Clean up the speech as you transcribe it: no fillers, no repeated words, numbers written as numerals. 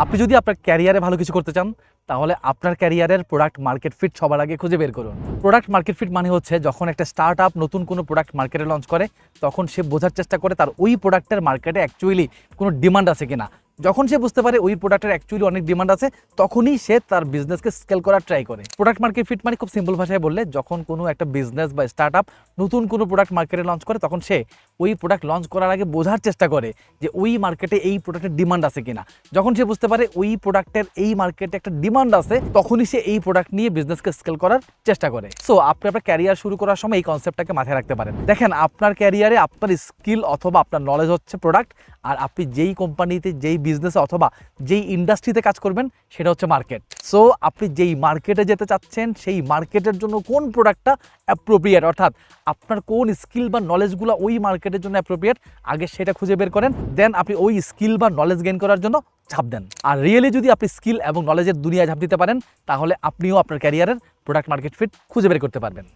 আপনি যদি আপনার ক্যারিয়ারে ভালো কিছু করতে চান তাহলে আপনার ক্যারিয়ারের প্রোডাক্ট মার্কেট ফিট সবার আগে খুঁজে বের করুন। প্রোডাক্ট মার্কেট ফিট মানে হচ্ছে যখন একটা স্টার্ট আপ নতুন কোনো প্রোডাক্ট মার্কেটে লঞ্চ করে তখন সে বোঝার চেষ্টা করে তার ওই প্রোডাক্টের মার্কেটে অ্যাকচুয়ালি কোনো ডিমান্ড আছে কিনা। যখন সে বুঝতে পারে ওই প্রোডাক্টের অ্যাকচুয়ালি অনেক ডিমান্ড আছে তখনই সে তার বিজনেসকে স্কেল করার ট্রাই করে। প্রোডাক্ট মার্কেট ফিট মানে খুব সিম্পল ভাষায় বললে যখন কোনো একটা বিজনেস বা স্টার্ট আপ নতুন কোনো প্রোডাক্ট মার্কেটে লঞ্চ করে তখন সে ওই প্রোডাক্ট লঞ্চ করার আগে বোঝার চেষ্টা করে যে ওই মার্কেটে এই প্রোডাক্টের ডিমান্ড আছে কিনা। যখন সে বুঝতে পারে ওই প্রোডাক্টের এই মার্কেটে একটা ডিমান্ড আছে তখনই সে এই প্রোডাক্ট নিয়ে বিজনেসকে স্কেল করার চেষ্টা করে। সো আপনি আপনার ক্যারিয়ার শুরু করার সময় এই কনসেপ্টটাকে মাথায় রাখতে পারেন। দেখেন আপনার ক্যারিয়ারে আপনার স্কিল অথবা আপনার নলেজ হচ্ছে প্রোডাক্ট, আর আপনি যেই কোম্পানিতে যেই বিজনেসে অথবা যেই ইন্ডাস্ট্রিতে কাজ করবেন সেটা হচ্ছে মার্কেট। সো আপনি যেই মার্কেটে যেতে চাচ্ছেন সেই মার্কেটের জন্য কোন প্রোডাক্টটা অ্যাপ্রোপ্রিয়েট, অর্থাৎ আপনার কোন স্কিল বা নলেজগুলো ওই মার্কেটের জন্য অ্যাপ্রোপ্রিয়েট আগে সেটা খুঁজে বের করেন, দেন আপনি ওই স্কিল বা নলেজ গেইন করার জন্য ঝাঁপ দেন। আর রিয়েলি যদি আপনি স্কিল এবং নলেজের দুনিয়ায় ঝাঁপ দিতে পারেন তাহলে আপনিও আপনার ক্যারিয়ারের প্রোডাক্ট মার্কেট ফিট খুঁজে বের করতে পারবেন।